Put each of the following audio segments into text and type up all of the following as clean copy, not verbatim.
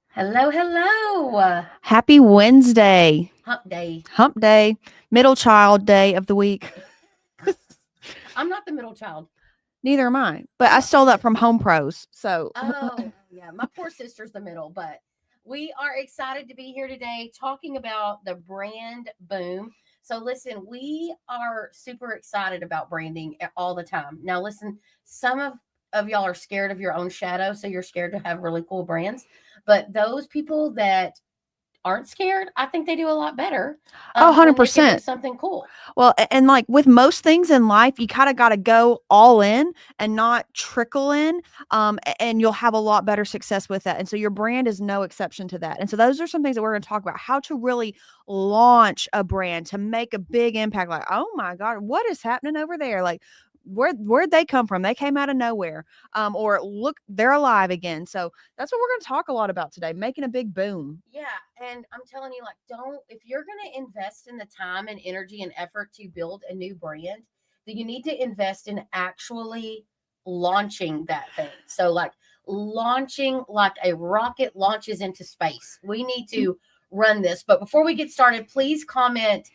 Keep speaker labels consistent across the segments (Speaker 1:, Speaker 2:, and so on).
Speaker 1: Hello, hello.
Speaker 2: Happy Wednesday.
Speaker 1: Hump day.
Speaker 2: Hump day. Middle child day of the week.
Speaker 1: I'm not the middle child.
Speaker 2: Neither am I. But
Speaker 1: I'm
Speaker 2: I
Speaker 1: the
Speaker 2: stole that
Speaker 1: oldest.
Speaker 2: from Home Pros. So
Speaker 1: Oh, yeah. My poor sister's the middle, but we are excited to be here today talking about the brand boom. So, listen, we are super excited about branding all the time. Now, listen, some of y'all are scared of your own shadow, so you're scared to have really cool brands. But those people that aren't scared, I think they do a lot better
Speaker 2: oh,
Speaker 1: when they can do
Speaker 2: 100%.
Speaker 1: something cool.
Speaker 2: Well, and like with most things in life, you kind of got to go all in and not trickle in. And you'll have a lot better success with that. And so your brand is no exception to that. And so those are some things that we're going to talk about: how to really launch a brand to make a big impact. Like, oh my God, what is happening over there? Like, where'd they come from? They came out of nowhere. Or look, they're alive again. So that's what we're going to talk a lot about today: making a big boom.
Speaker 1: Yeah, and I'm telling you, like, don't if you're going to invest in the time and energy and effort to build a new brand, then you need to invest in actually launching that thing. So, like, launching like a rocket launches into space. We need to run this. But before we get started, please comment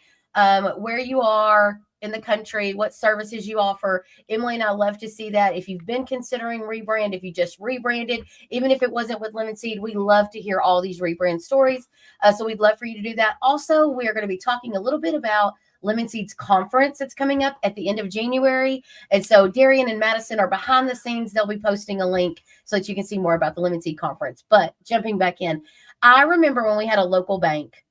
Speaker 1: where you are in the country, what services you offer. Emily and I love to see that. If you've been considering rebrand, if you just rebranded, even if it wasn't with Lemon Seed, we love to hear all these rebrand stories. So we'd love for you to do that. Also, we are going to be talking a little bit about Lemon Seed's conference that's coming up at the end of January. And so Darian and Madison are behind the scenes. They'll be posting a link so that you can see more about the Lemon Seed conference. But jumping back in, I remember when we had a local bank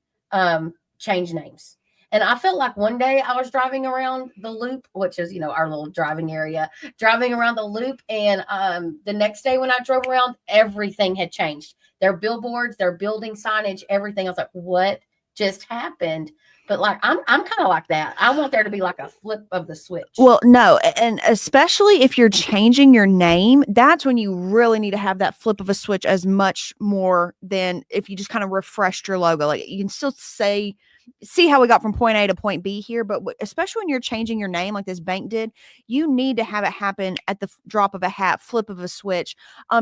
Speaker 1: change names. And I felt like one day I was driving around the loop, which is, our little driving area, driving around the loop. And the next day when I drove around, everything had changed. Their billboards, their building signage, everything. I was like, what just happened? But like, I'm kind of like that. I want there to be like a flip of the switch.
Speaker 2: Well, no, and especially if you're changing your name, that's when you really need to have that flip of a switch as much more than if you just kind of refreshed your logo. Like you can still see how we got from point A to point B here, but especially when you're changing your name like this bank did, you need to have it happen at the drop of a hat, flip of a switch,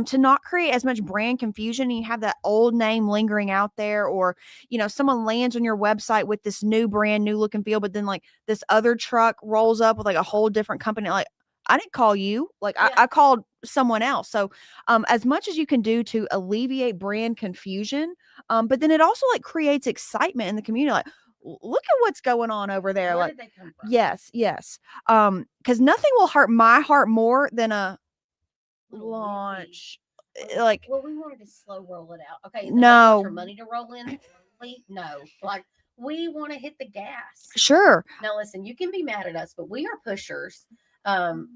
Speaker 2: to not create as much brand confusion. And you have that old name lingering out there, or someone lands on your website with this new brand, new look and feel, but then like this other truck rolls up with like a whole different company. Like, I didn't call you. Like,
Speaker 1: Yeah.
Speaker 2: I called someone else. So, as much as you can do to alleviate brand confusion, but then it also like creates excitement in the community. Like, look at what's going on over there.
Speaker 1: Where
Speaker 2: Like,
Speaker 1: did they come from?
Speaker 2: yes, yes. Because nothing will hurt my heart more than a
Speaker 1: Oh, really?
Speaker 2: launch. Like,
Speaker 1: Well, we wanted to slow roll it out. Okay, is that like you want your
Speaker 2: no,
Speaker 1: money to roll in slowly? No, like we want to hit the gas.
Speaker 2: sure,
Speaker 1: Now, listen, you can be mad at us, but we are pushers.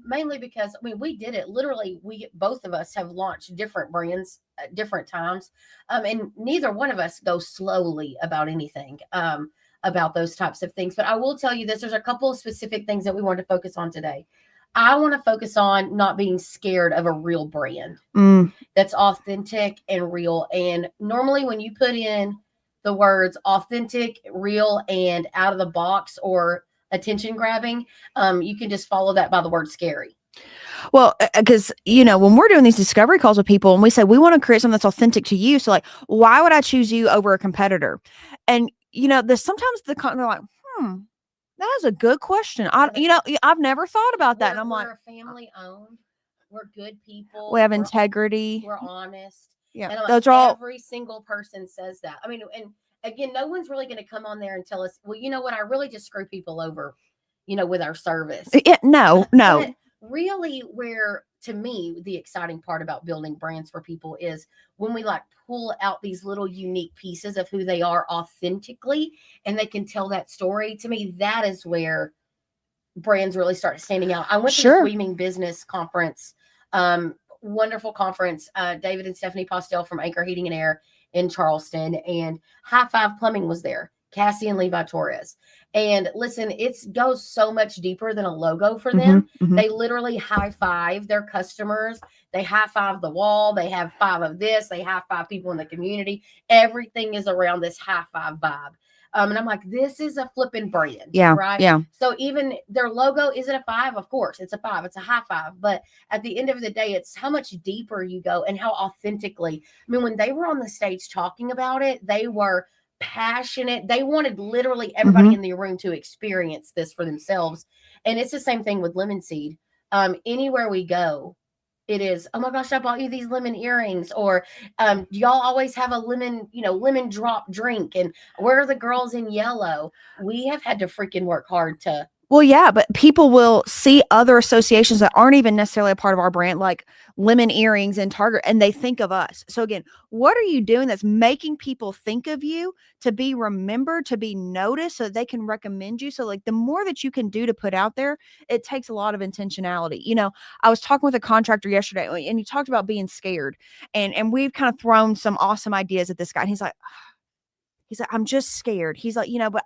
Speaker 1: Mainly because we did it literally. We both of us have launched different brands at different times, and neither one of us go slowly about anything. About those types of things. But I will tell you this: there's a couple of specific things that we want to focus on today. I want to focus on not being scared of a real brand
Speaker 2: mm,
Speaker 1: that's authentic and real. And normally, when you put in the words authentic, real, and out of the box or attention grabbing, you can just follow that by the word scary.
Speaker 2: well, because when we're doing these discovery calls with people and we say we want to create something that's authentic to you, so like, why would I choose you over a competitor? And there's sometimes they're like, that is a good question. I've never thought about that, and
Speaker 1: We're
Speaker 2: I'm like,
Speaker 1: we're a family owned. We're good
Speaker 2: we
Speaker 1: people.
Speaker 2: have integrity.
Speaker 1: We're honest.
Speaker 2: Yeah,
Speaker 1: And I'm like,
Speaker 2: those are all.
Speaker 1: every single person says that. I mean, and again, no one's really going to come on there and tell us, well, you know what? I really just screw people over, with our service.
Speaker 2: Yeah, no,
Speaker 1: But
Speaker 2: no.
Speaker 1: really, where to me, the exciting part about building brands for people is when we like pull out these little unique pieces of who they are authentically and they can tell that story. To me, that is where brands really start standing out. I went to the
Speaker 2: Sure.
Speaker 1: Sweeping Business Conference, wonderful conference. David and Stephanie Postel from Anchor Heating and Air in Charleston, and High Five Plumbing was there. Cassie and Levi Torres. And listen, it goes so much deeper than a logo for
Speaker 2: Hmm.
Speaker 1: them. They literally high five their customers. They high five the wall. They have five of this. They high five people in the community. Everything is around this high five vibe. And I'm like, this is a flipping brand,
Speaker 2: Yeah.
Speaker 1: right?
Speaker 2: Yeah.
Speaker 1: So even their logo, is it a 5? Of course, it's a 5. It's a high 5. But at the end of the day, it's how much deeper you go and how authentically. I mean, when they were on the stage talking about it, they were passionate. They wanted literally everybody in the room to experience this for themselves. And it's the same thing with Lemon Seed. Anywhere we go, it is, oh my gosh, I bought you these lemon earrings, or do y'all always have a lemon, lemon drop drink? And where are the girls in yellow? We have had to freaking work hard to.
Speaker 2: Well, yeah, but people will see other associations that aren't even necessarily a part of our brand, like lemon earrings and Target, and they think of us. So again, what are you doing that's making people think of you, to be remembered, to be noticed, so that they can recommend you? So like the more that you can do to put out there, it takes a lot of intentionality. I was talking with a contractor yesterday, and he talked about being scared, and we've kind of thrown some awesome ideas at this guy. And he's like, I'm just scared. He's like, but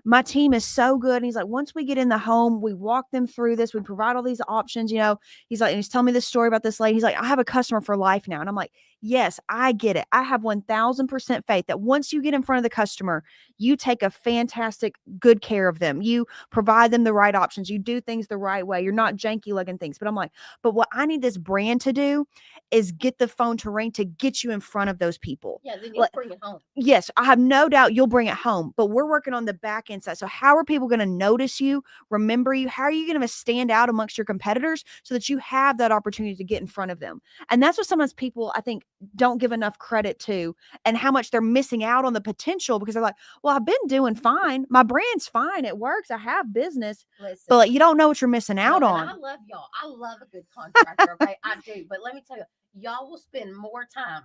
Speaker 2: my team is so good. And he's like, once we get in the home, we walk them through this, we provide all these options. He's like, and he's telling me this story about this lady. He's like, I have a customer for life now. And I'm like, yes, I get it. I have 1000% faith that once you get in front of the customer, you take a fantastic, good care of them. You provide them the right options. You do things the right way. You're not janky looking things. But I'm like, but what I need this brand to do is get the phone to ring, to get you in front of those people.
Speaker 1: Yeah, then you bring it home.
Speaker 2: Yes, I have no doubt you'll bring it home, but we're working on the back end side. So how are people going to notice you, remember you? How are you going to stand out amongst your competitors so that you have that opportunity to get in front of them? And that's what sometimes people, I think, don't give enough credit to, and how much they're missing out on the potential, because they're like, well, I've been doing fine. My brand's fine. It works. I have business.
Speaker 1: Listen,
Speaker 2: but like, you don't know what you're missing out on.
Speaker 1: I love y'all. I love a good contractor. Okay, I do. But let me tell you, y'all will spend more time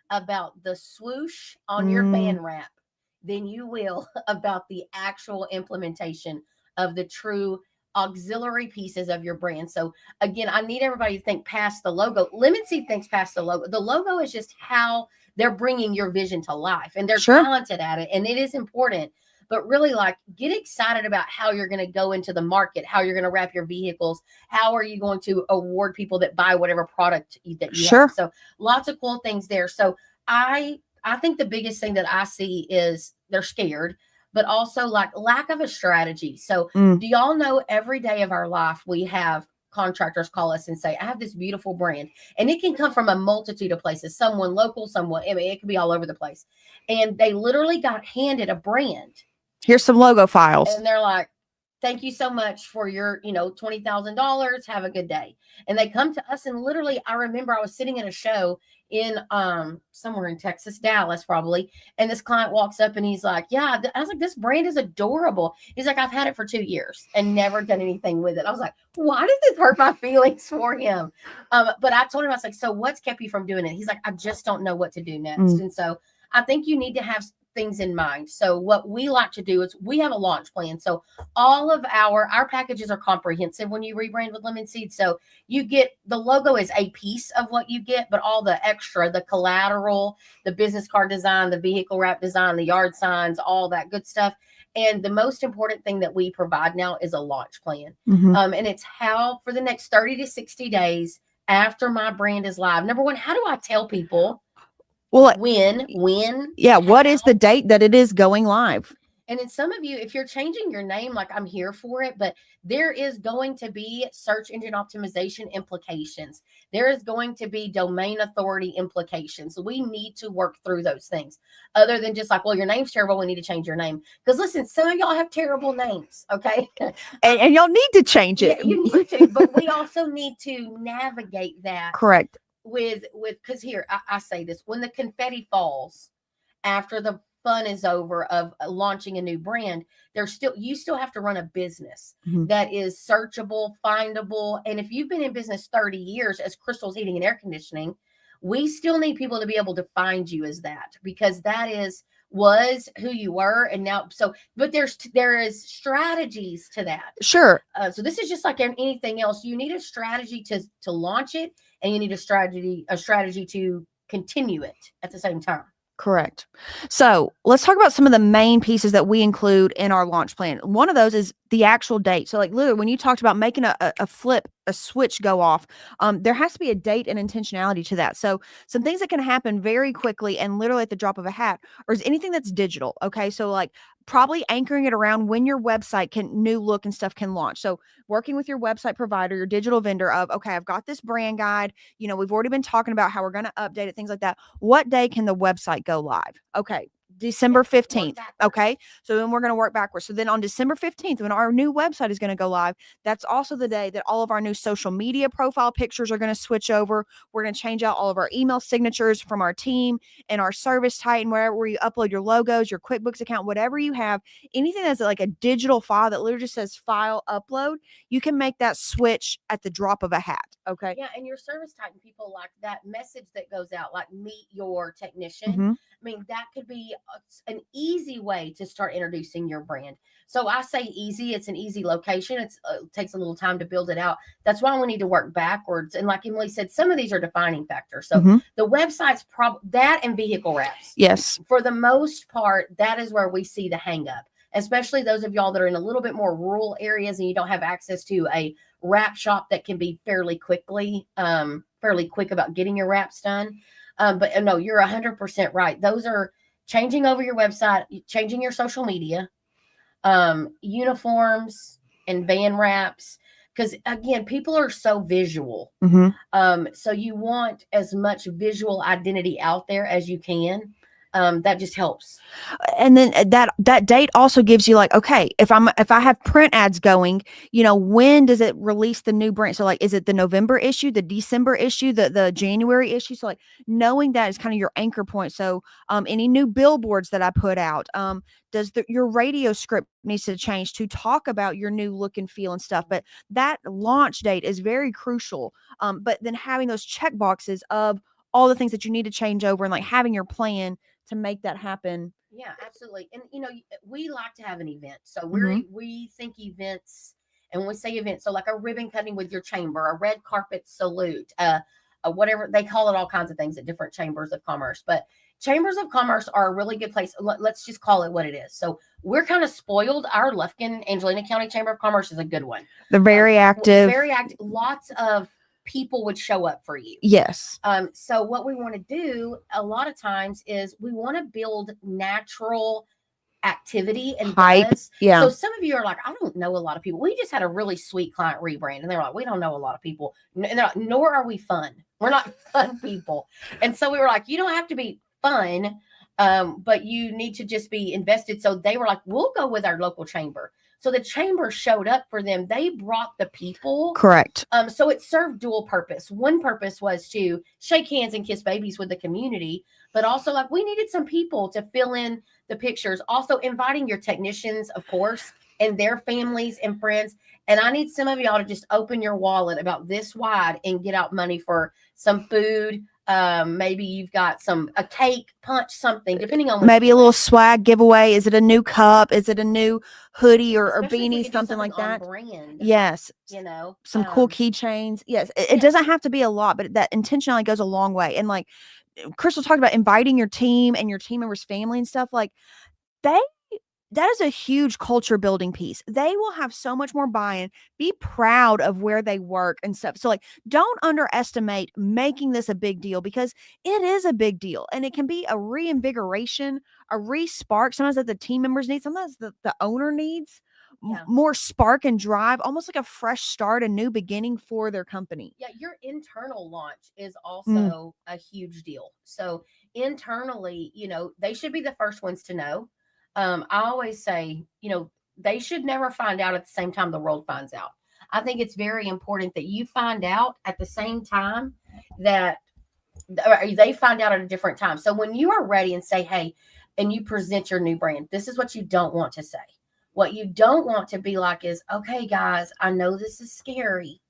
Speaker 1: about the swoosh on your fan wrap than you will about the actual implementation of the true auxiliary pieces of your brand. So again, I need everybody to think past the logo. Lemon Seed thinks past the logo. The logo is just how they're bringing your vision to life, and they're talented at it, and it is important. But really, like, get excited about how you're going to go into the market, how you're going to wrap your vehicles, how are you going to award people that buy whatever product that you have. So lots of cool things there. So I think the biggest thing that I see is they're scared, but also like lack of a strategy. So do y'all know every day of our life we have contractors call us and say, I have this beautiful brand, and it can come from a multitude of places, someone local, someone, I mean, it can be all over the place. And they literally got handed a brand.
Speaker 2: Here's some logo files.
Speaker 1: And they're like, thank you so much for your, $20,000. Have a good day. And they come to us, and literally, I remember I was sitting at a show in somewhere in Texas, Dallas probably, and this client walks up and he's like, yeah, I was like, this brand is adorable. He's like, I've had it for 2 years and never done anything with it. I was like, why did this hurt my feelings for him? But I told him, I was like, so what's kept you from doing it? He's like, I just don't know what to do next. And so I think you need to have things in mind. So what we like to do is we have a launch plan. So all of our packages are comprehensive when you rebrand with Lemon Seed. So you get, the logo is a piece of what you get, but all the extra, the collateral, the business card design, the vehicle wrap design, the yard signs, all that good stuff. And the most important thing that we provide now is a launch plan. And it's how for the next 30 to 60 days after my brand is live. Number one, how do I tell people?
Speaker 2: Well,
Speaker 1: when?
Speaker 2: Yeah, what is the date that it is going live?
Speaker 1: And then some of you, if you're changing your name, like, I'm here for it, but there is going to be search engine optimization implications. There is going to be domain authority implications. So we need to work through those things, other than just like, well, your name's terrible, we need to change your name. Because listen, some of y'all have terrible names, okay?
Speaker 2: and y'all need to change it.
Speaker 1: Yeah, you need to, but we also need to navigate that.
Speaker 2: Correct.
Speaker 1: With because here I say this, when the confetti falls after the fun is over of launching a new brand, you still have to run a business that is searchable, findable. And if you've been in business 30 years as Crystal's Heating and Air Conditioning, we still need people to be able to find you as that, because that was who you were. And now, but there is strategies to that.
Speaker 2: Sure.
Speaker 1: So this is just like anything else. You need a strategy to launch it, and you need a strategy to continue it at the same time.
Speaker 2: Correct. So let's talk about some of the main pieces that we include in our launch plan. One of those is the actual date. So like literally when you talked about making a switch go off, there has to be a date and intentionality to that. So some things that can happen very quickly and literally at the drop of a hat, or is anything that's digital. Okay. So like probably anchoring it around when your website new look and stuff can launch. So working with your website provider, your digital vendor of, okay, I've got this brand guide. We've already been talking about how we're going to update it, things like that. What day can the website go live? Okay. December 15th. Okay. So then we're going to work backwards. So then on December 15th, when our new website is going to go live, that's also the day that all of our new social media profile pictures are going to switch over. We're going to change out all of our email signatures from our team and our service Titan, where you upload your logos, your QuickBooks account, whatever you have, anything that's like a digital file that literally just says file upload, you can make that switch at the drop of a hat. Okay.
Speaker 1: Yeah. And your service Titan people, like that message that goes out, like meet your technician.
Speaker 2: Mm-hmm.
Speaker 1: I mean, that could be an easy way to start introducing your brand. So I say easy, it's an easy location. It takes a little time to build it out. That's why we need to work backwards. And like Emily said, some of these are defining factors. So the website's that and vehicle wraps.
Speaker 2: Yes.
Speaker 1: For the most part, that is where we see the hang up, especially those of y'all that are in a little bit more rural areas and you don't have access to a wrap shop that can be fairly quick about getting your wraps done. But no, you're 100% right. Those are changing over your website, changing your social media, uniforms and van wraps. Because again, people are so visual. So you want as much visual identity out there as you can. That just helps.
Speaker 2: And then that date also gives you like, okay, if I have print ads going, when does it release the new brand? So like, is it the November issue, the December issue, the January issue? So like knowing that is kind of your anchor point. So any new billboards that I put out, does your radio script needs to change to talk about your new look and feel and stuff. But that launch date is very crucial. But then having those check boxes of all the things that you need to change over and like having your plan to make that happen.
Speaker 1: Yeah, absolutely. And we like to have an event. So we think events, and when we say events, so like a ribbon cutting with your chamber, a red carpet salute, whatever they call it, all kinds of things at different chambers of commerce. But chambers of commerce are a really good place. Let's just call it what it is. So we're kind of spoiled. Our Lufkin, Angelina County Chamber of Commerce is a good one.
Speaker 2: They're very active.
Speaker 1: Very active. Lots of people would show up for you.
Speaker 2: Yes.
Speaker 1: So what we want to do a lot of times is we want to build natural activity and
Speaker 2: hype.
Speaker 1: Buzz.
Speaker 2: Yeah.
Speaker 1: So some of you are like, I don't know a lot of people. We just had a really sweet client rebrand, and they're like, we don't know a lot of people. And they're like, nor are we fun. We're not fun people. And so we were like, you don't have to be fun, but you need to just be invested. So they were like, we'll go with our local chamber. So the chamber showed up for them. They brought the people.
Speaker 2: Correct.
Speaker 1: So it served dual purpose. One purpose was to shake hands and kiss babies with the community, but also like we needed some people to fill in the pictures. Also inviting your technicians, of course, and their families and friends. And I need some of y'all to just open your wallet about this wide and get out money for some food. Maybe you've got a cake, punch, something, depending on
Speaker 2: maybe a little swag giveaway. Is it a new cup? Is it a new hoodie or beanie, something like that?
Speaker 1: Brand,
Speaker 2: yes. Some cool keychains. Yes. It doesn't have to be a lot, but that intentionally goes a long way. And like Crystal talked about inviting your team and your team members' family and stuff, like that is a huge culture building piece. They will have so much more buy-in, be proud of where they work and stuff. So like, don't underestimate making this a big deal, because it is a big deal, and it can be a reinvigoration, a re-spark. Sometimes that the team members need, sometimes the owner needs more spark and drive, almost like a fresh start, a new beginning for their company.
Speaker 1: Yeah. Your internal launch is also a huge deal. So internally, they should be the first ones to know. I always say, they should never find out at the same time the world finds out. I think it's very important that you find out at the same time that they find out at a different time. So when you are ready and say, hey, and you present your new brand, this is what you don't want to say. What you don't want to be like is, okay, guys, I know this is scary,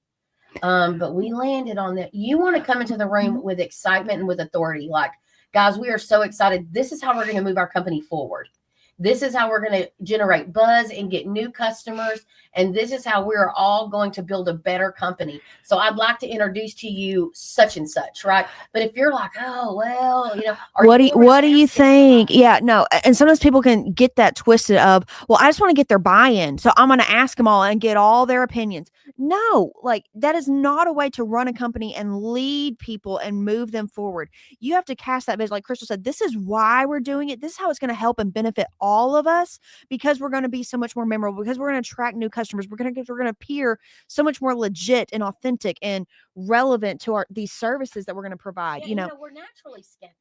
Speaker 1: but we landed on that. You want to come into the room with excitement and with authority. Like, guys, we are so excited. This is how we're going to move our company forward. This is how we're going to generate buzz and get new customers. And this is how we're all going to build a better company. So I'd like to introduce to you such and such, right? But if you're like, oh, well,
Speaker 2: what do you think? Yeah, no. And sometimes people can get that twisted of, well, I just want to get their buy-in. So I'm going to ask them all and get all their opinions. No, like that is not a way to run a company and lead people and move them forward. You have to cast that vision. Like Crystal said, this is why we're doing it. This is how it's going to help and benefit all of us because we're going to be so much more memorable, because we're going to attract new customers. We're going to appear so much more legit and authentic and relevant to these services that we're going to provide.
Speaker 1: Yeah, we're naturally skeptic.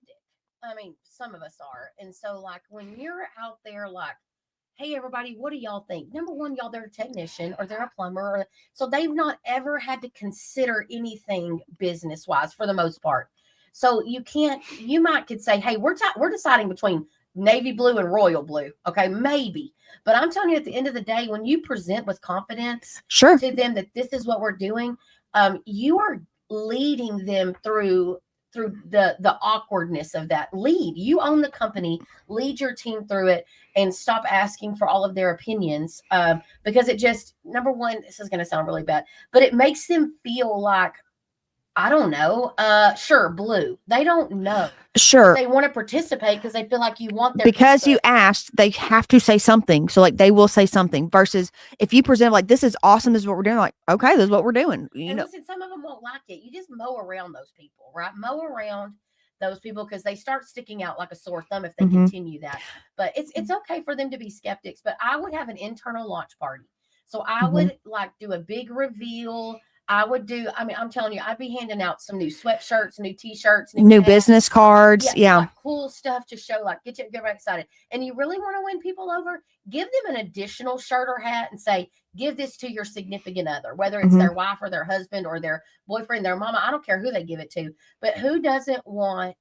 Speaker 1: I mean, some of us are. And so like when you're out there like, hey everybody, what do y'all think? Number one, y'all, they're a technician or they're a plumber, so they've not ever had to consider anything business wise for the most part. So you might could say, hey, we're deciding between navy blue and royal blue. Okay, maybe. But I'm telling you, at the end of the day, when you present with confidence
Speaker 2: Sure.
Speaker 1: to them that this is what we're doing, you are leading them through the awkwardness of that. You own the company, lead your team through it, and stop asking for all of their opinions, because it just, number one, this is going to sound really bad, but it makes them feel like, I don't know, sure, blue, they don't know.
Speaker 2: Sure.
Speaker 1: They want to participate because they feel like you want their
Speaker 2: because
Speaker 1: input.
Speaker 2: you asked, they have to say something. So like they will say something, versus if you present like, this is awesome, this is what we're doing, like, okay, this is what we're doing.
Speaker 1: And listen, some of them won't like it. You just mow around those people, right? Mow around those people because they start sticking out like a sore thumb if they continue that. But it's okay for them to be skeptics. But I would have an internal launch party. So I would like do a big reveal. I mean, I'm telling you, I'd be handing out some new sweatshirts, new t-shirts,
Speaker 2: new business cards. Yeah.
Speaker 1: Like cool stuff to show, like get everybody excited. And you really want to win people over, give them an additional shirt or hat and say, give this to your significant other, whether it's their wife or their husband or their boyfriend, their mama. I don't care who they give it to, but who doesn't want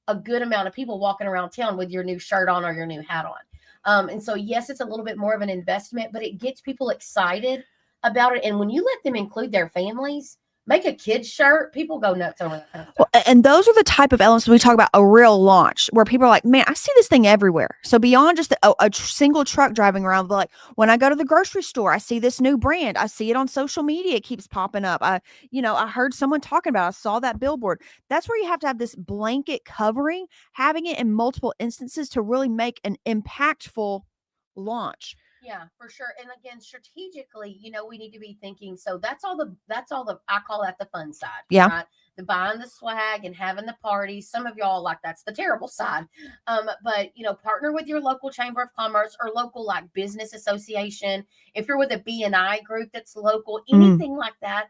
Speaker 1: a good amount of people walking around town with your new shirt on or your new hat on? And so, yes, it's a little bit more of an investment, but it gets people excited about it. And when you let them include their families, make a kid's shirt, people go nuts over that kind of stuff.
Speaker 2: Well, and those are the type of elements we talk about a real launch, where people are like, man, I see this thing everywhere. So beyond just a single truck driving around, but like when I go to the grocery store, I see this new brand. I see it on social media. It keeps popping up. I heard someone talking about it. I saw that billboard. That's where you have to have this blanket covering, having it in multiple instances to really make an impactful launch.
Speaker 1: Yeah, for sure. And again, strategically, we need to be thinking. So that's all the I call that the fun side.
Speaker 2: Yeah.
Speaker 1: Right? The buying the swag and having the parties. Some of y'all like that's the terrible side. But partner with your local chamber of commerce or local like business association. If you're with a BNI group that's local, anything like that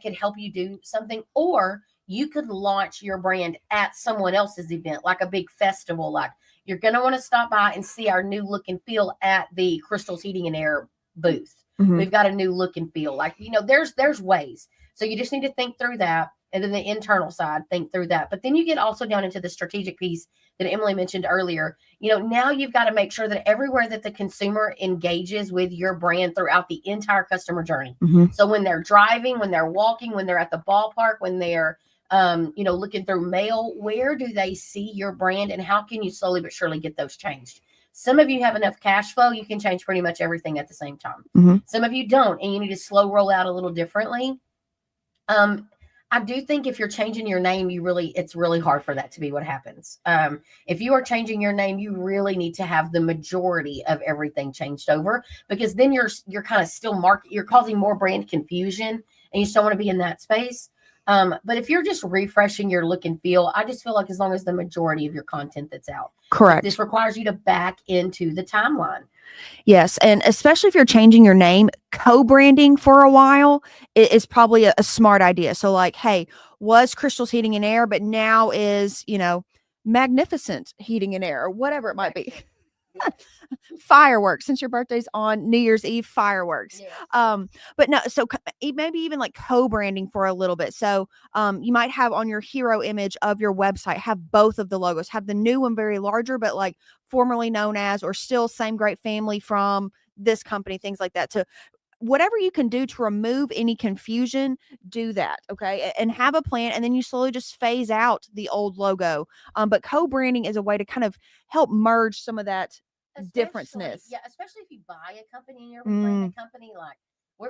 Speaker 1: could help you do something. Or you could launch your brand at someone else's event, like a big festival. Like you're going to want to stop by and see our new look and feel at the Crystal's Heating and Air booth. We've got a new look and feel. Like, there's ways. So you just need to think through that. And then the internal side, think through that. But then you get also down into the strategic piece that Emily mentioned earlier. Now you've got to make sure that everywhere that the consumer engages with your brand throughout the entire customer journey. So when they're driving, when they're walking, when they're at the ballpark, when they're looking through mail, where do they see your brand and how can you slowly but surely get those changed? Some of you have enough cash flow, you can change pretty much everything at the same time. Some of you don't, and you need to slow roll out a little differently. I do think if you're changing your name, it's really hard for that to be what happens. If you are changing your name, you really need to have the majority of everything changed over, because then you're kind of still you're causing more brand confusion, and you just don't want to be in that space. But if you're just refreshing your look and feel, I just feel like as long as the majority of your content that's out.
Speaker 2: Correct.
Speaker 1: This requires you to back into the timeline.
Speaker 2: Yes. And especially if you're changing your name, co-branding for a while is probably a smart idea. So like, hey, was Crystal's Heating and Air, but now is, Magnificent Heating and Air, or whatever it might be. Fireworks, since your birthday's on New Year's Eve, fireworks.
Speaker 1: Yes.
Speaker 2: But no, so maybe even like co-branding for a little bit. So you might have on your hero image of your website, have both of the logos, have the new one very larger, but like formerly known as, or still same great family from this company, things like that. So whatever you can do to remove any confusion, do that. Okay. And have a plan. And then you slowly just phase out the old logo. But co-branding is a way to kind of help merge some of that differenceness.
Speaker 1: Yeah. Especially if you buy a company and you're rebranding a company, like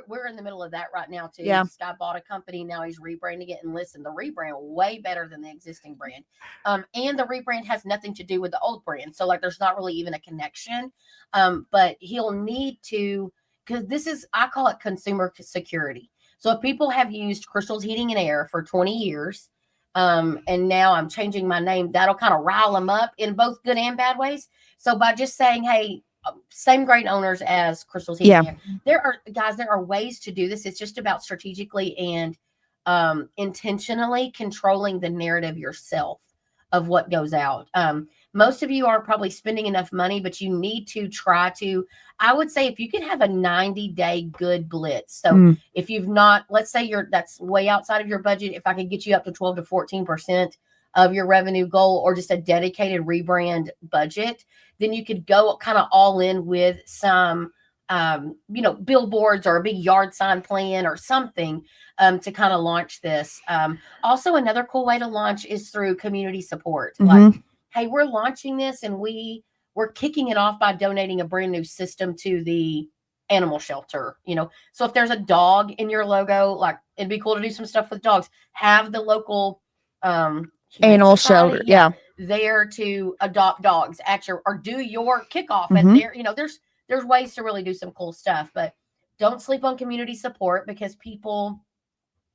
Speaker 1: we're in the middle of that right now too.
Speaker 2: Yeah.
Speaker 1: This guy bought a company. Now he's rebranding it, and listen, the rebrand way better than the existing brand. And the rebrand has nothing to do with the old brand. So like, there's not really even a connection. But he'll need to, because I call it consumer security. So if people have used Crystal's Heating and Air for 20 years, and now I'm changing my name, that'll kind of rile them up in both good and bad ways. So by just saying, hey, same great owners as Crystal's Heating and Air, there are ways to do this. It's just about strategically and intentionally controlling the narrative yourself of what goes out. Most of you aren't probably spending enough money, but you need to try to, I would say if you could have a 90-day good blitz. So if you've not, let's say that's way outside of your budget. If I could get you up to 12 to 14% of your revenue goal, or just a dedicated rebrand budget, then you could go kind of all in with some, billboards or a big yard sign plan or something to kind of launch this. Also, another cool way to launch is through community support. Like, hey, we're launching this and we're kicking it off by donating a brand new system to the animal shelter. So if there's a dog in your logo, like, it'd be cool to do some stuff with dogs. Have the local
Speaker 2: animal shelter,
Speaker 1: there to adopt dogs or do your kickoff and there. There's ways to really do some cool stuff, but don't sleep on community support, because people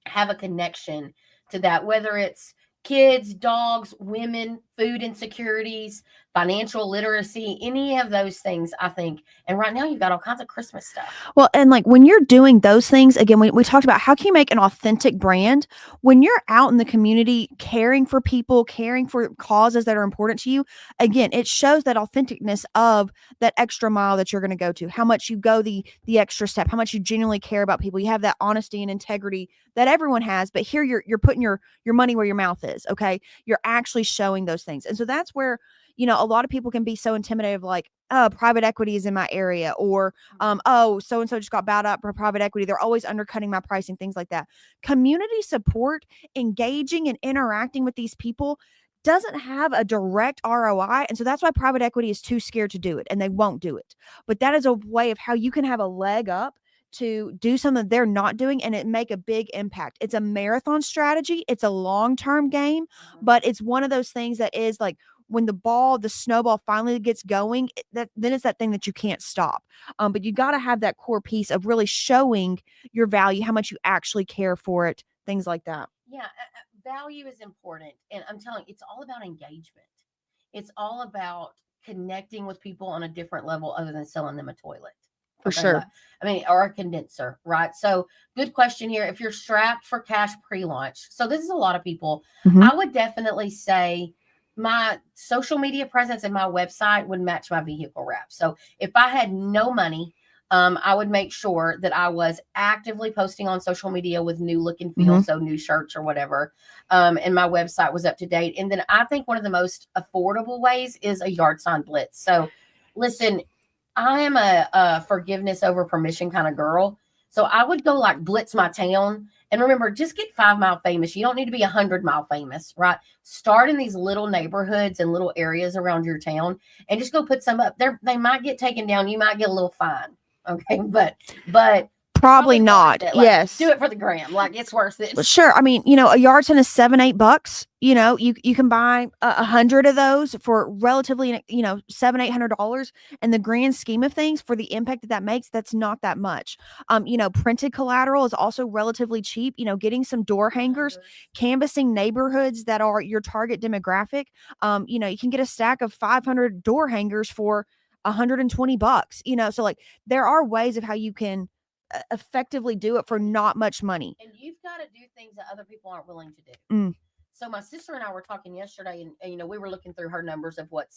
Speaker 1: have a connection to that, whether it's kids, dogs, women, food insecurities, financial literacy, any of those things, I think. And right now you've got all kinds of Christmas stuff.
Speaker 2: Well, and like when you're doing those things, again, we talked about how can you make an authentic brand when you're out in the community, caring for people, caring for causes that are important to you. Again, it shows that authenticness of that extra mile that you're going to go to, how much you go the extra step, how much you genuinely care about people. You have that honesty and integrity that everyone has, but here you're putting your money where your mouth is. Okay. You're actually showing those things. And so that's where, a lot of people can be so intimidated, like, oh, private equity is in my area, or, oh, so-and-so just got bought up for private equity. They're always undercutting my pricing, things like that. Community support, engaging and interacting with these people doesn't have a direct ROI. And so that's why private equity is too scared to do it, and they won't do it. But that is a way of how you can have a leg up to do something they're not doing and it make a big impact. It's a marathon strategy. It's a long-term game, but it's one of those things that is like, when the snowball finally gets going, then it's that thing that you can't stop. But you got to have that core piece of really showing your value, how much you actually care for it, things like that.
Speaker 1: Yeah, value is important. And I'm telling you, it's all about engagement. It's all about connecting with people on a different level other than selling them a toilet.
Speaker 2: For sure.
Speaker 1: Or a condenser, right? So good question here. If you're strapped for cash pre-launch, so this is a lot of people, I would definitely say my social media presence and my website would match my vehicle wrap. So if I had no money, I would make sure that I was actively posting on social media with new look and feel, so new shirts or whatever, and my website was up to date. And then I think one of the most affordable ways is a yard sign blitz. So listen, I am a forgiveness over permission kind of girl. So I would go like blitz my town. And remember, just get 5 Mile famous. You don't need to be 100 Mile famous, right? Start in these little neighborhoods and little areas around your town and just go put some up there. They might get taken down. You might get a little fine. Okay. But
Speaker 2: probably not.
Speaker 1: Like,
Speaker 2: yes.
Speaker 1: Do it for the gram. Like, it's worth it.
Speaker 2: Well, sure. I mean, a yard sign is $7-8. You can buy 100 of those for relatively, $700-800. And the grand scheme of things, for the impact that makes, that's not that much. Printed collateral is also relatively cheap. Getting some door hangers, canvassing neighborhoods that are your target demographic. You can get a stack of 500 door hangers for $120. So like, there are ways of how you can effectively do it for not much money.
Speaker 1: And you've got to do things that other people aren't willing to do. So my sister and I were talking yesterday, and we were looking through her numbers of what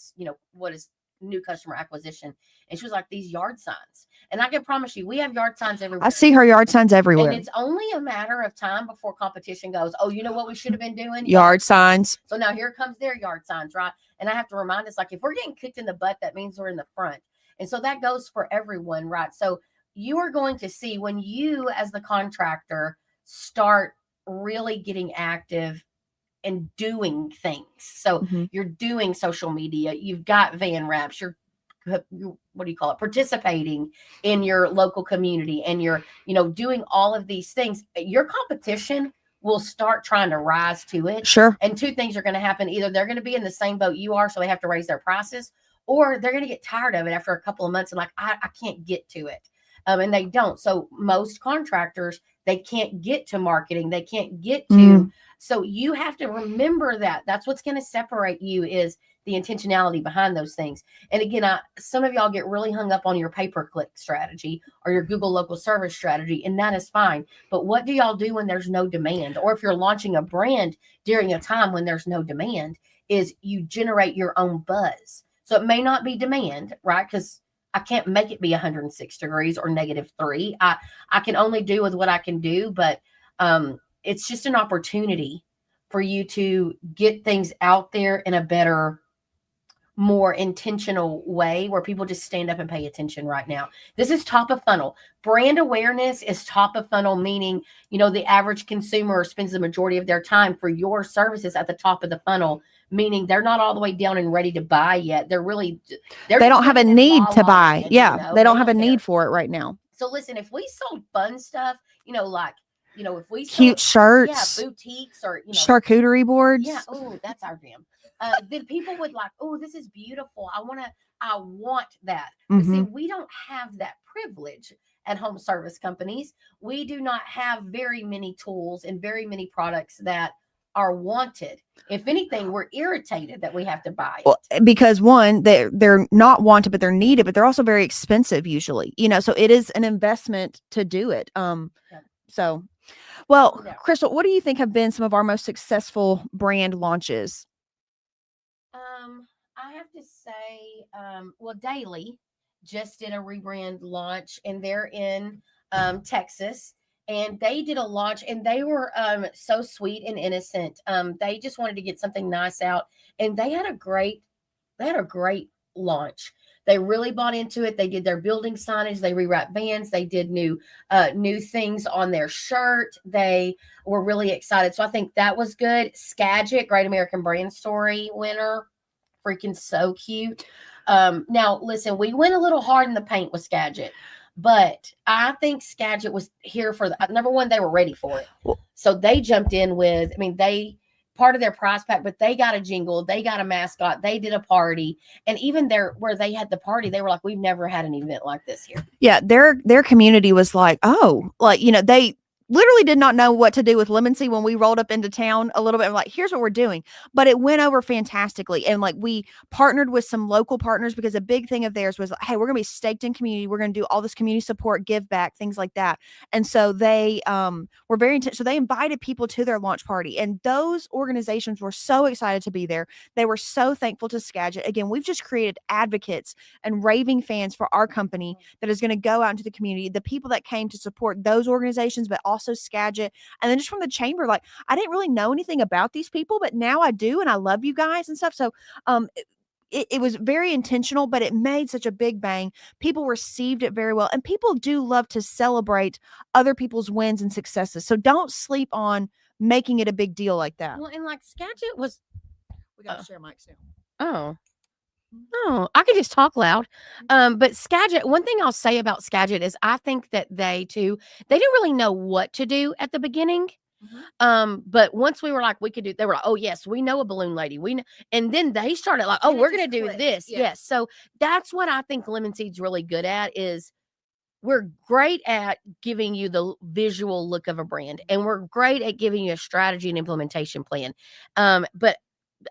Speaker 1: is new customer acquisition, and she was like, these yard signs. And I can promise you, we have yard signs everywhere.
Speaker 2: I see her yard signs everywhere.
Speaker 1: And it's only a matter of time before competition goes, oh, you know what we should have been doing?
Speaker 2: Yard signs.
Speaker 1: So now here comes their yard signs, right? And I have to remind us, like, if we're getting kicked in the butt, that means we're in the front. And so that goes for everyone, right? So you are going to see, when you as the contractor start really getting active and doing things. So you're doing social media, you've got van wraps, you're what do you call it? Participating in your local community, and you're, doing all of these things. Your competition will start trying to rise to it.
Speaker 2: Sure.
Speaker 1: And two things are going to happen. Either they're going to be in the same boat you are, so they have to raise their prices, or they're going to get tired of it after a couple of months and like, I can't get to it. And they don't. So most contractors They can't get to marketing. They can't get to.
Speaker 2: Mm.
Speaker 1: So you have to remember that. That's what's going to separate you is the intentionality behind those things. And again, some of y'all get really hung up on your pay-per-click strategy or your Google local service strategy, and that is fine. But what do y'all do when there's no demand? Or if you're launching a brand during a time when there's no demand, is you generate your own buzz. So it may not be demand, right? Because I can't make it be 106 degrees or -3. I can only do with what I can do, but it's just an opportunity for you to get things out there in a better, more intentional way where people just stand up and pay attention right now. This is top of funnel. Brand awareness is top of funnel, meaning, the average consumer spends the majority of their time for your services at the top of the funnel, meaning they're not all the way down and ready to buy yet. They
Speaker 2: don't have a need to buy.
Speaker 1: Land,
Speaker 2: Yeah. They don't have a
Speaker 1: care.
Speaker 2: need for it right now.
Speaker 1: So listen, if we sold fun stuff, if we sold
Speaker 2: Cute shirts,
Speaker 1: boutiques or
Speaker 2: charcuterie boards.
Speaker 1: Yeah, oh, that's our jam. Then people would like, oh, this is beautiful. I want that. But see, we don't have that privilege at home service companies. We do not have very many tools and very many products that are wanted. If anything, we're irritated that we have to buy it.
Speaker 2: Well, because one, they're not wanted, but they're needed, but they're also very expensive usually. So it is an investment to do it. So, well,
Speaker 1: Yeah.
Speaker 2: Crystal, what do you think have been some of our most successful brand launches?
Speaker 1: I have to say, Daily just did a rebrand launch, and they're in Texas, and they did a launch, and they were so sweet and innocent. They just wanted to get something nice out, and they had a great launch. They really bought into it. They did their building signage. They rewrapped bands. They did new things on their shirt. They were really excited. So I think that was good. Skagit, Great American Brand Story winner. Freaking so cute. Now, listen, we went a little hard in the paint with Skagit, but I think Skagit was here for number one, they were ready for it. So they jumped in with, part of their prize pack, but they got a jingle, they got a mascot, they did a party, and even where they had the party, they were like, we've never had an event like this here.
Speaker 2: Yeah, their community was like, oh, they literally did not know what to do with Lemon Sea when we rolled up into town a little bit. I'm like, here's what we're doing. But it went over fantastically. And we partnered with some local partners because a big thing of theirs was, hey, we're going to be staked in community. We're going to do all this community support, give back, things like that. And so they were very intense. So they invited people to their launch party. And those organizations were so excited to be there. They were so thankful to Skagit. Again, we've just created advocates and raving fans for our company that is going to go out into the community. The people that came to support those organizations, but also Skagit, and then just from the chamber, I didn't really know anything about these people, but now I do, and I love you guys and stuff. So it was very intentional, but it made such a big bang. People received it very well, and people do love to celebrate other people's wins and successes. So don't sleep on making it a big deal like that.
Speaker 1: Well, and Skagit was,
Speaker 2: we got to share mics now.
Speaker 1: Oh, I could just talk loud. But Skagit, one thing I'll say about Skagit is I think that they didn't really know what to do at the beginning. But once we were like, we could do, they were like, oh yes, we know a balloon lady. We know, and then they started like, oh, we're gonna do this. Yes. So that's what I think Lemon Seed's really good at is we're great at giving you the visual look of a brand, and we're great at giving you a strategy and implementation plan. But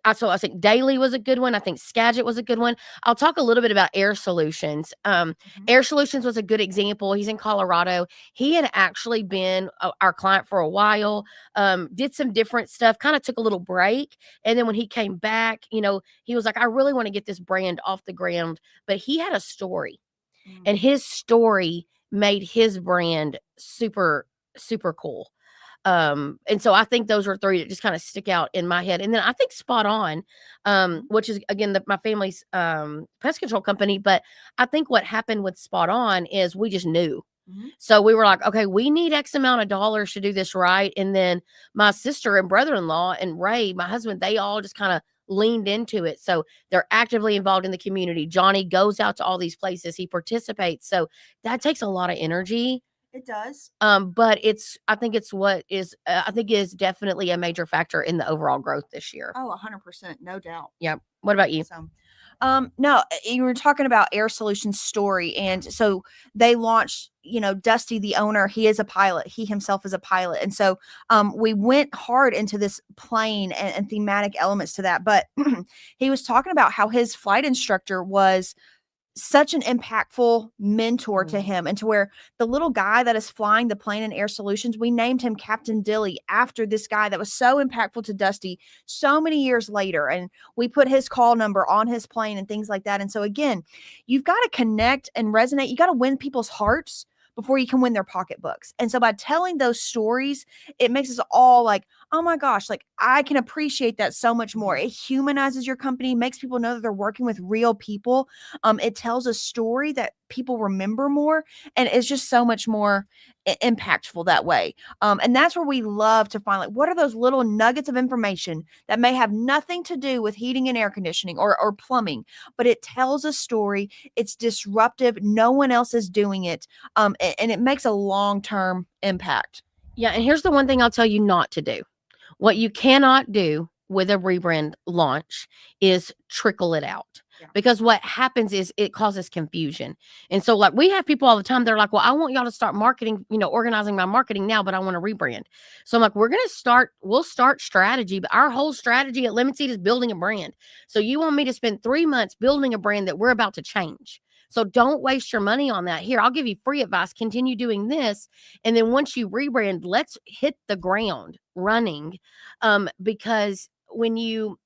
Speaker 1: I think Daily was a good one. I think Skagit was a good one. I'll talk a little bit about Air Solutions. Air Solutions was a good example. He's in Colorado. He had actually been our client for a while, did some different stuff, kind of took a little break. And then when he came back, he was like, I really want to get this brand off the ground. But he had a story, and his story made his brand super, super cool. And so I think those are three that just kind of stick out in my head. And then I think Spot On, which is again my family's pest control company. But I think what happened with Spot On is we just knew. So we were like, okay, we need X amount of dollars to do this right. And then my sister and brother-in-law and Ray, my husband, they all just kind of leaned into it. So they're actively involved in the community. Johnny goes out to all these places. He participates. So that takes a lot of energy.
Speaker 2: It does.
Speaker 1: But I think it's what is, I think it is definitely a major factor in the overall growth this year.
Speaker 2: Oh, 100%, no doubt.
Speaker 1: Yeah. What about you?
Speaker 2: So, no, you were talking about Air Solutions story, and so they launched. Dusty, the owner, he is a pilot. He himself is a pilot, and so we went hard into this plane and thematic elements to that. But he was talking about how his flight instructor was such an impactful mentor to him, and to where the little guy that is flying the plane in Air Solutions, we named him Captain Dilly after this guy that was so impactful to Dusty so many years later. And we put his call number on his plane and things like that. And so again, you've got to connect and resonate. You got to win people's hearts before you can win their pocketbooks. And so by telling those stories, it makes us all like, oh my gosh, like I can appreciate that so much more. It humanizes your company, makes people know that they're working with real people. It tells a story that people remember more, and it's just so much more impactful that way. And that's where we love to find, like, what are those little nuggets of information that may have nothing to do with heating and air conditioning or plumbing, but it tells a story. It's disruptive. No one else is doing it. And it makes a long-term impact.
Speaker 1: Yeah. And here's the one thing I'll tell you not to do. What you cannot do with a rebrand launch is trickle it out.
Speaker 2: Yeah.
Speaker 1: Because what happens is it causes confusion. And so, like, we have people all the time, they're like, well, I want y'all to start marketing, organizing my marketing now, but I want to rebrand. So I'm like, we'll start strategy, but our whole strategy at Lemon Seed is building a brand. So you want me to spend 3 months building a brand that we're about to change. So don't waste your money on that. Here, I'll give you free advice. Continue doing this. And then once you rebrand, let's hit the ground running. Because when you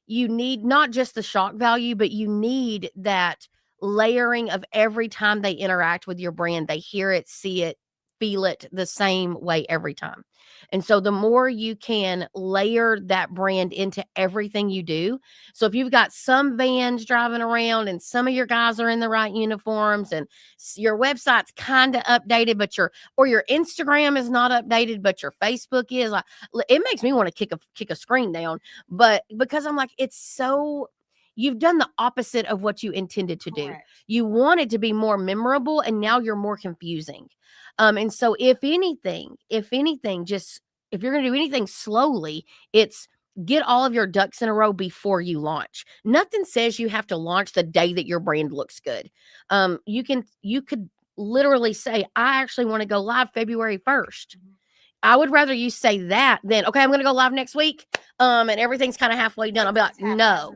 Speaker 1: need not just the shock value, but you need that layering of every time they interact with your brand, they hear it, see it, feel it the same way every time. And so the more you can layer that brand into everything you do. So if you've got some vans driving around and some of your guys are in the right uniforms and your website's kind of updated, but your Instagram is not updated, but your Facebook is, like, it makes me want to kick a screen down. But because I'm like, it's so, you've done the opposite of what you intended to do.
Speaker 2: Correct.
Speaker 1: You wanted to be more memorable, and now you're more confusing. And so if anything, just, if you're going to do anything slowly, it's get all of your ducks in a row before you launch. Nothing says you have to launch the day that your brand looks good. You could literally say, I actually want to go live February 1st. I would rather you say that than, okay, I'm going to go live next week. And everything's kind of halfway done. I'll be like, no,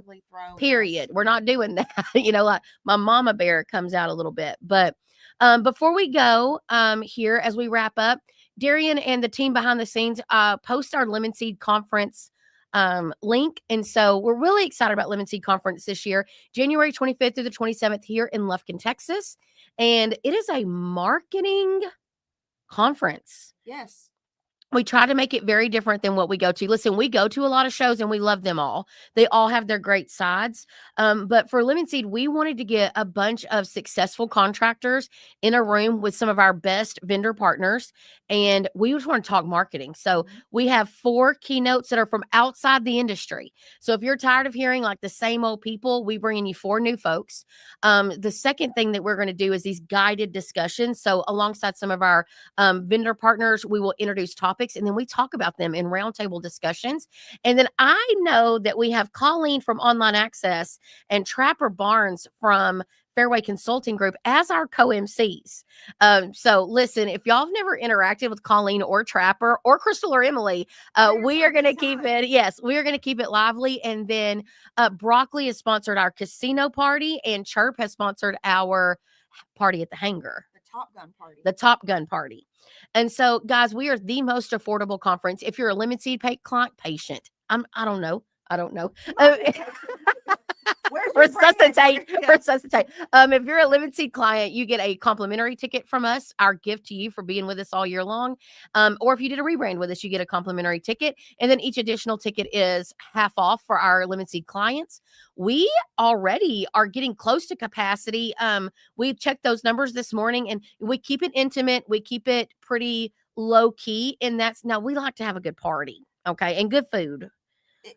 Speaker 1: period. We're not doing that. Like my mama bear comes out a little bit. But before we go here, as we wrap up, Darian and the team behind the scenes post our Lemon Seed Conference link. And so we're really excited about Lemon Seed Conference this year, January 25th through the 27th here in Lufkin, Texas. And it is a marketing conference.
Speaker 2: Yes.
Speaker 1: We try to make it very different than what we go to. Listen, we go to a lot of shows and we love them all. They all have their great sides. But for Lemon Seed, we wanted to get a bunch of successful contractors in a room with some of our best vendor partners. And we just want to talk marketing. So we have 4 keynotes that are from outside the industry. So if you're tired of hearing like the same old people, we bring in you 4 new folks. The second thing that we're going to do is these guided discussions. So alongside some of our vendor partners, we will introduce topics, and then we talk about them in roundtable discussions. And then I know that we have Colleen from Online Access and Trapper Barnes from Fairway Consulting Group as our co-MCs. So listen, if y'all have never interacted with Colleen or Trapper or Crystal or Emily, we are going to keep it. Yes, we are going to keep it lively. And then Broccoli has sponsored our casino party, and Chirp has sponsored our party at the hangar. The Top Gun party. And so, guys, we are the most affordable conference. If you're a Lemon Seed client, patient. I don't know. Resuscitate. If you're a Lemon Seed client, you get a complimentary ticket from us, our gift to you for being with us all year long. Or if you did a rebrand with us, you get a complimentary ticket. And then each additional ticket is half off for our Lemon Seed clients. We already are getting close to capacity. We checked those numbers this morning, and we keep it intimate. We keep it pretty low key. And now we like to have a good party. Okay. And good food.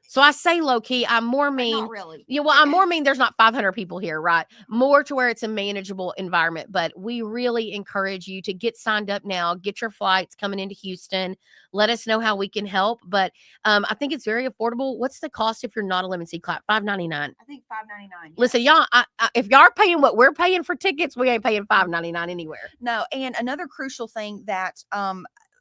Speaker 1: So I say low key, I'm more mean.
Speaker 2: Not really.
Speaker 1: Yeah, well, I'm more mean. There's not 500 people here, right? More to where it's a manageable environment. But we really encourage you to get signed up now, get your flights coming into Houston. Let us know how we can help. But I think it's very affordable. What's the cost if you're not a Lemon Seed Clap? $5.99.
Speaker 2: I think $5.99.
Speaker 1: Listen, y'all, if y'all are paying what we're paying for tickets, we ain't paying $5.99 anywhere.
Speaker 2: No, and another crucial thing that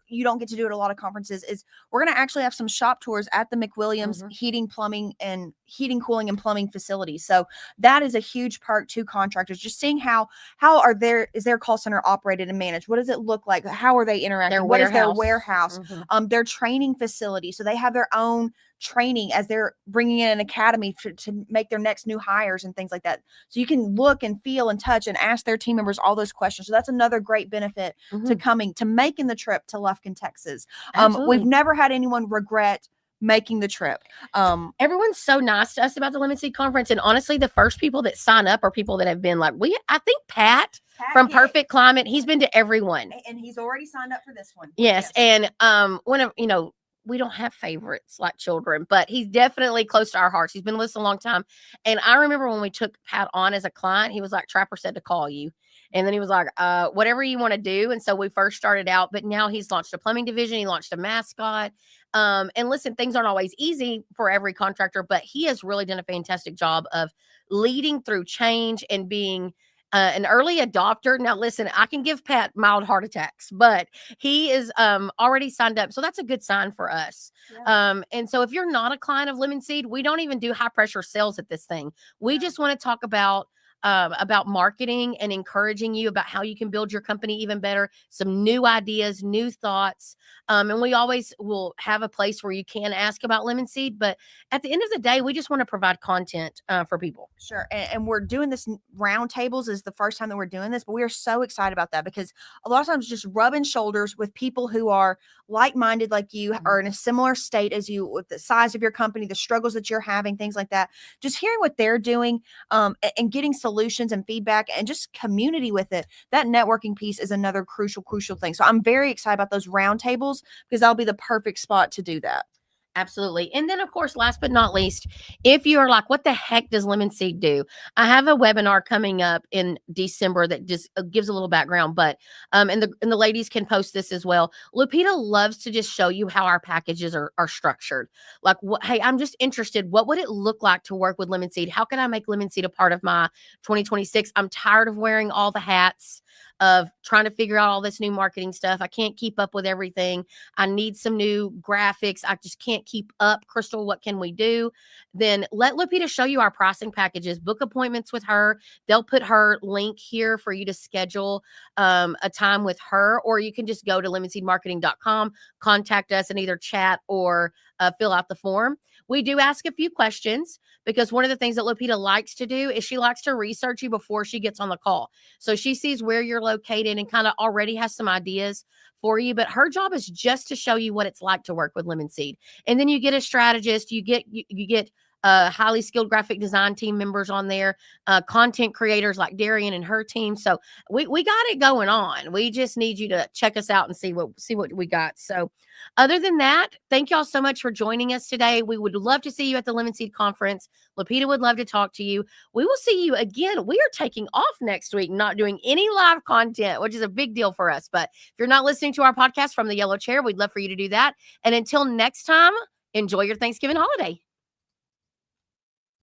Speaker 2: you don't get to do at a lot of conferences is we're going to actually have some shop tours at the McWilliams heating, cooling and plumbing facilities. So that is a huge part to contractors, just seeing how is their call center operated and managed? What does it look like? How are they interacting? What is their warehouse? Their training facility. So they have their own training as they're bringing in an academy to make their next new hires and things like that. So you can look and feel and touch and ask their team members all those questions. So that's another great benefit to making the trip to Lufkin, Texas. We've never had anyone regret making the trip.
Speaker 1: Everyone's so nice to us about the Lemon Seed Conference. And honestly, the first people that sign up are people that have been like, I think Pat from Perfect Climate, he's been to everyone.
Speaker 2: And he's already signed up for this one.
Speaker 1: Yes. And we don't have favorites like children, but he's definitely close to our hearts. He's been with us a long time. And I remember when we took Pat on as a client, he was like, Trapper said to call you. And then he was like, whatever you want to do. And so we first started out, but now he's launched a plumbing division. He launched a mascot. And listen, things aren't always easy for every contractor, but he has really done a fantastic job of leading through change and being an early adopter. Now, listen, I can give Pat mild heart attacks, but he is already signed up. So that's a good sign for us. Yeah. And so if you're not a client of Lemon Seed, we don't even do high pressure sales at this thing. We just want to talk about marketing and encouraging you about how you can build your company even better, some new ideas, new thoughts. And we always will have a place where you can ask about Lemon Seed. But at the end of the day, we just want to provide content for people.
Speaker 2: Sure. And we're doing this roundtables is the first time that we're doing this, but we are so excited about that because a lot of times just rubbing shoulders with people who are like-minded like you, are in a similar state as you, with the size of your company, the struggles that you're having, things like that. Just hearing what they're doing and getting solutions and feedback and just community with it. That networking piece is another crucial thing. So I'm very excited about those roundtables because that'll be the perfect spot to do that.
Speaker 1: Absolutely. And then, of course, last but not least, if you are like, what the heck does Lemon Seed do? I have a webinar coming up in December that just gives a little background, but and the ladies can post this as well. Lupita loves to just show you how our packages are structured. Like, hey, I'm just interested. What would it look like to work with Lemon Seed? How can I make Lemon Seed a part of my 2026? I'm tired of wearing all the hats, of trying to figure out all this new marketing stuff. I can't keep up with everything. I need some new graphics. I just can't keep up. Crystal, what can we do? Then let Lupita show you our pricing packages. Book appointments with her. They'll put her link here for you to schedule a time with her, or you can just go to lemonseedmarketing.com, contact us and either chat or fill out the form. We do ask a few questions because one of the things that Lupita likes to do is she likes to research you before she gets on the call. So she sees where you're located and kind of already has some ideas for you. But her job is just to show you what it's like to work with Lemon Seed. And then you get a strategist, you get highly skilled graphic design team members on there, content creators like Darian and her team. So we got it going on. We just need you to check us out and see what we got. So other than that, thank y'all so much for joining us today. We would love to see you at the Lemon Seed Conference. Lupita would love to talk to you. We will see you again. We are taking off next week, not doing any live content, which is a big deal for us. But if you're not listening to our podcast from the Yellow Chair, we'd love for you to do that. And until next time, enjoy your Thanksgiving holiday.